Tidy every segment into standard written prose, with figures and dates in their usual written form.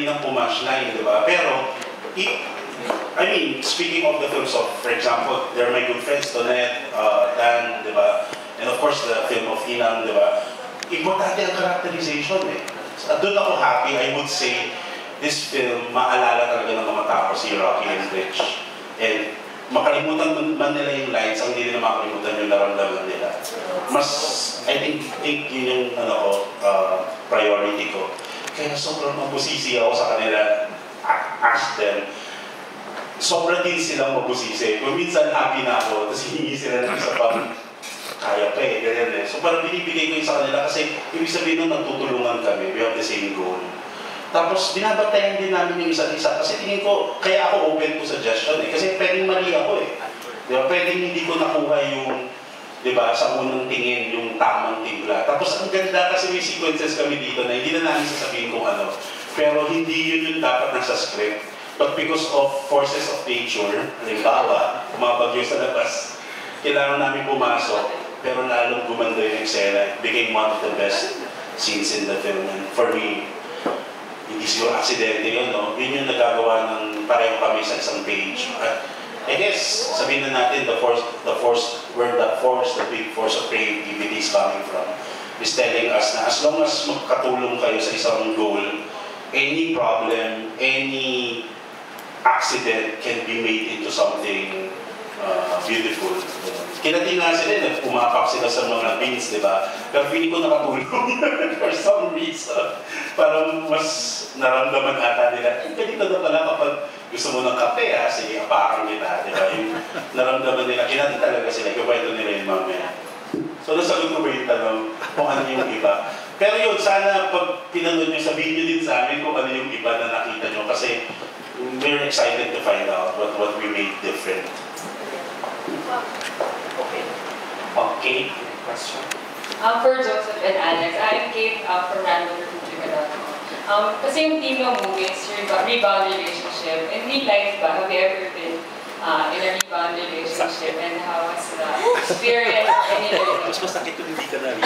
ng punchline, di ba? Pero, I mean, speaking of the films of, for example, they're my good friends, Tonette, Dan, di ba? And of course, the film of Inang, di ba? Importante ang characterization eh. At doon ako happy, I would say, this film, maalala talaga ng mga tao si Rocky and Rich. And makalimutan man nila yung lines, ang hindi nila makalimutan yung naramdaman nila. Mas, I think yun yung priority ko. Kaya sobrang mabusisi ako sa kanila, ask them. Sobrang din silang mabusisi. Kung minsan happy na ako, tapos hihingi sila ng isa pa, kaya pa eh, ganyan eh. So parang binibigay ko yun sa kanila kasi ibig sabihin nung nagtutulungan kami, we have the same goal. Tapos binabantayan din namin yung isa't isa kasi tingin ko, kaya ako open to suggestion eh. Kasi pwedeng mali ako eh. Diba? Pwedeng hindi ko nakuha yung, diba, sa unang tingin, yung tamang timpla. Tapos ang ganda kasi may sequences kami dito na hindi na namin sasabihin kung ano. Pero hindi yun yung dapat nasa script. But because of forces of nature, halimbawa, umabagyo sa labas, kailangan namin pumasok, pero lalong gumanda yung eksena. It became one of the best scenes in the film. And for me, hindi siguro aksidente yun, no? Yun yung nagagawa ng pareho kami sa isang page. I guess, sabihin na natin, the big force of creativity is coming from, is telling us na as long as magkatulong kayo sa isang goal, any problem, any accident can be made into something beautiful. Kinatingnan sila, pumapak sila sa mga beans, di ba? Pero feeling ko nakatulong for some reason. Parang mas naramdaman ata nila, ganito na pala kapag gusto mo ng kape, sige, apakan kita, di ba? Yung naramdaman nila, kinati talaga sila, ikakwento nila yung mamaya. So, nasagot ko ba yung tanong kung ano yung iba? Pero yun, sana pag pinanood nyo, sabihin nyo din sa amin kung ano yung iba na nakita nyo kasi we're excited to find out what we made different. Okay, question. For Joseph and Alex, I'm Kate from Random.com. Kasi yung theme ng movie is rebound relationship. In real life ba, have you ever been in a rebound relationship and how was the experience? Mas masakit kung hindi ka na rin.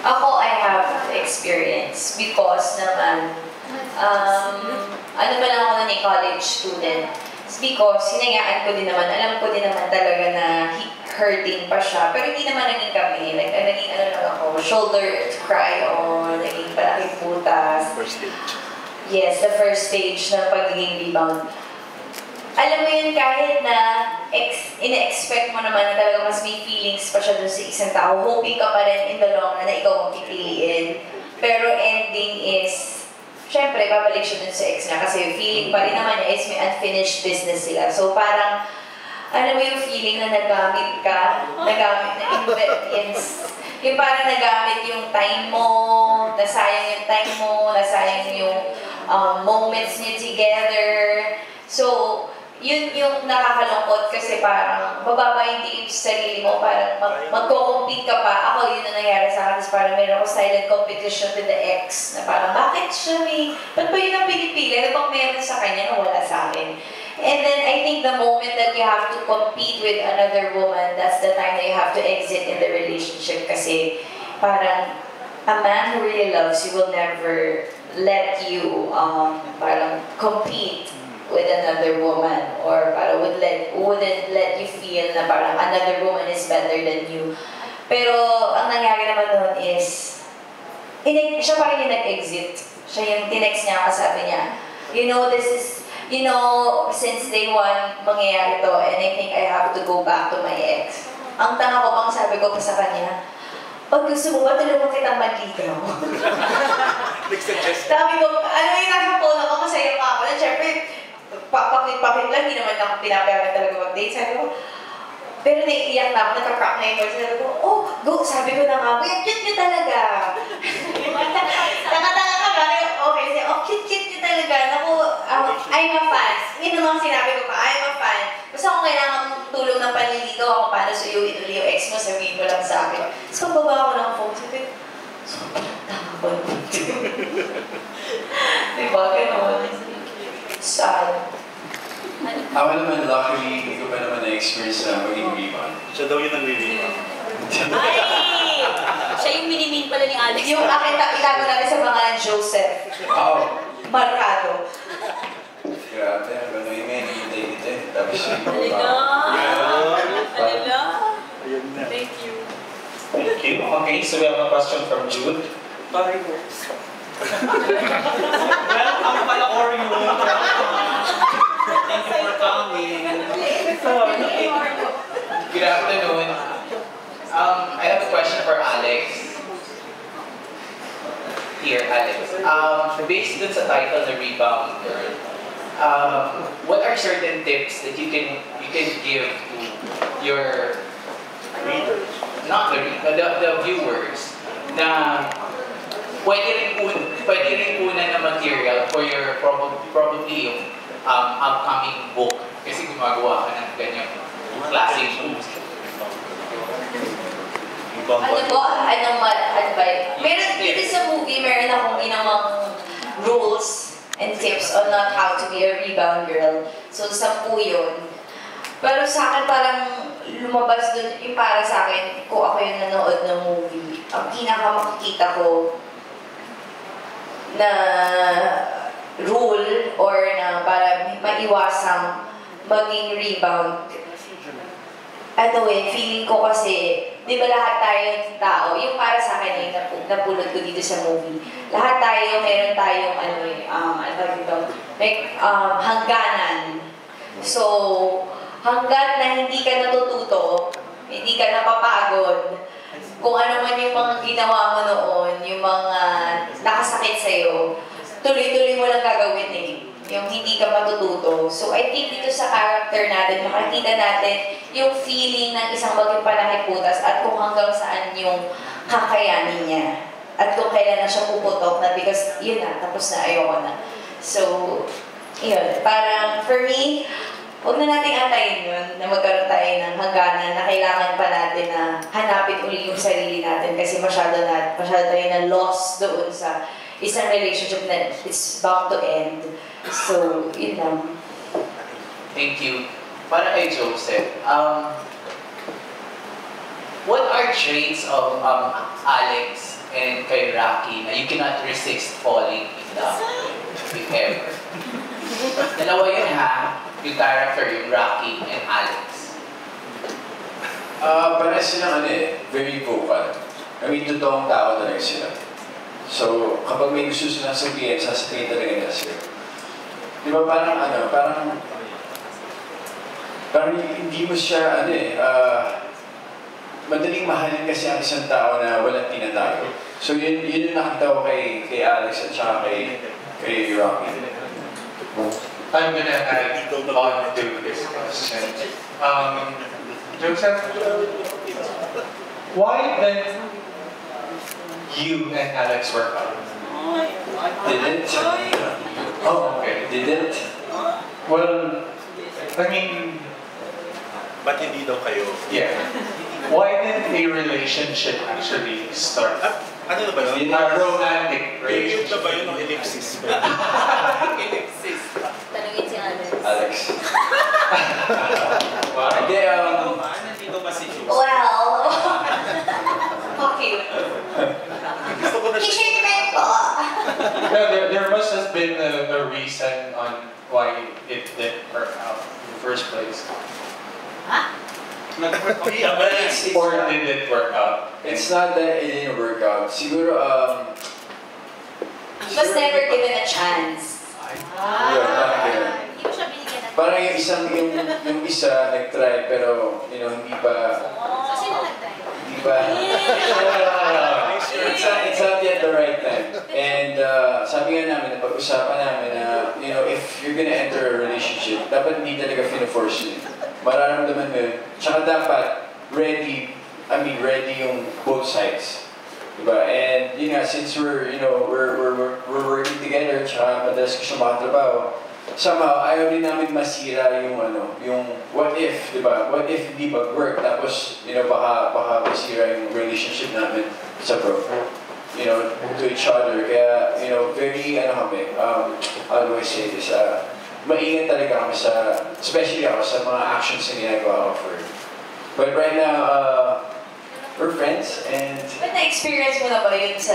Ako, I have experience because naman, ano ba lang ako na college student. Because hinayaan ko din naman, alam ko din naman talaga na hurting pa siya. Pero hindi naman naging kami. Like, naging ano lang ako, shoulder to cry on, naging malaking butas. First stage. Yes, the first stage ng pagiging rebound. Alam mo yun, kahit na ina-expect mo naman na talaga mas may feelings pa siya dun sa isang tao, hoping ka pa rin in the long run na ikaw ang pipiliin. Pero ending is, syempre, babalik siya dun sa ex niya kasi feeling pa rin naman niya is may unfinished business sila. So parang, alam mo yung feeling na nagamit ka, nagamit na yes. Yung parang nagamit yung time mo, nasayang yung time mo, nasayang yung moments niyo together. So, yun yung nakakalungkot kasi parang bababa yung diin sa sarili mo, parang magko-compete ka pa. Ako, yun na nangyari sa akin. Parang meron ako silent competition with the ex na parang, bakit siya ba't ba yun ang pinipili? Ano bang meron sa kanya na wala sa akin? And then, I think the moment that you have to compete with another woman, that's the time that you have to exit in the relationship kasi parang a man who really loves you will never let you parang compete with another woman or parang wouldn't let you feel na parang another woman is better than you. Pero ang nangyari naman noon is siya pa rin yung nag-exit. Siya yung tinext niya, kasabi niya, since day one, mangyayari to and I think I have to go back to my ex. Ang tanga ko pang sabi ko pa sa kanya, pag gusto mo ba tulungan kitang manligaw? Sabi ko, ano yung nasa phone ako, masaya pa ako. And syempre, pakit lang, hindi naman ako pinapayagan talaga mag-date. Sabi ko, pero naiiyak na ako, nagka-crack na yung voice. Sabi ko, oh, go! Sabi ko na nga, cute nyo talaga. Tanga-tanga ka ba? Okay, sabi, oh, cute nyo talaga. Naku, I'm a fan. Yun naman sinabi ko pa, I'm a fan. Basta kung kailangan mong tulong ng panliligaw ako, paano suyuin uli yung ex mo, sabihin mo lang sa akin. So, baba ako ng phone, sabi ko, sobrang tanga ko. Diba, gano'n. Sad. Ako naman, luckily, hindi ko pa naman na-experience na maging rebound. Siya daw yun ang rebound. Ay! Siya yung minimin pala ni Alex. Yung akin, itago natin sa mga Joseph. Oo. Marcado. Grabe, ano yung may hinihintay dito eh. Tapos yung Alala. Thank you. Thank you. Okay, so we have a question from Jude. Fireworks. Welcome pala Oreo. Thank you for coming. Good afternoon. I have a question for Alex. Here, Alex. Based dun sa title na Rebound Girl, what are certain tips that you can give to your Readers. not the viewers na pwede rin kunan na material for your probably yung upcoming book kasi gumagawa ka ng ganyang klaseng books. Ano po? Anong advice? Meron dito sa movie, meron akong ginawang rules and tips on not how to be a rebound girl. So, 10 yun. Pero sa akin parang lumabas dun, yung para sa akin, kung ako yung nanood ng movie, ang pinakamakikita ko na rule or na para maiwasang maging rebound. Ano feeling ko kasi, di ba lahat tayo tao, yung para sa akin yung napulot ko dito sa movie, lahat tayo, meron tayong hangganan. So, hanggat na hindi ka natututo, hindi ka napapagod, kung ano man yung mga ginawa mo noon, yung mga nakasakit sa'yo, tuloy-tuloy mo lang gagawin yung hindi ka matututo. So I think dito sa character natin, makikita natin yung feeling ng isang maging panahiputas at kung hanggang saan yung kakayanin niya. At kung kailan na siya puputok na because yun na, tapos na, ayoko na. So, yun. Parang for me, huwag na nating antayin yun na magkaroon tayo ng hangganan na kailangan pa natin na hanapin uli yung sarili natin kasi masyado tayo na lost doon sa isang relationship na it's bound to end. So, yun lang. Thank you. Para kay Joseph, what are traits of Alex and kay Rocky na you cannot resist falling in love with ever? Dalawa yun ha, yung character, yung Rocky and Alex. Parehas silang very vocal. I mean, totoong tao talaga sila. So, kapag may gusto silang sabihin talaga nila sila. Di ba parang hindi mo siya, madaling mahalin kasi ang isang tao na walang tinatago. So, yun yung nakita ko kay Alex at saka kay Rocky. I'm gonna add on to this question. Joseph, why then you and Alex work out? Didn't? Oh, okay. Didn't? Well, I mean, Ba't hindi daw kayo? yeah. Why did a relationship actually start? Ano na ba yun? A romantic Period na relationship. ba yun ng ellipsis? Tanungin si Alex. Alex. Hindi, Nandito ba si Jules? Well, okay. Gusto ko na siya. Kishiriment po! No, there must have been a reason on why it didn't work out in the first place. Yeah, but it's Or did it work out? it's not that it didn't work out. Siguro, Was never given a chance. yun, parang ganun. Hindi mo siya binigyan ng... Parang yung isa nag-try pero hindi pa So, sino nag-try? it's not yet the right time. And sabi nga namin, napag-usapan namin na if you're gonna enter a relationship, dapat hindi talaga fina-force yun. Mararamdaman mo yun. Tsaka dapat ready yung both sides. Diba? And yun nga, since we're working together, tsaka madalas ko siya makatrabaho, somehow, ayaw din namin masira yung what if, diba? What if hindi mag-work, tapos, baka masira yung relationship namin sa to each other. Kaya, very, kami, how do I say this, maingat talaga kami especially ako sa mga actions na ginagawa ko for. But right now, we're friends and But na-experience mo na ba yun sa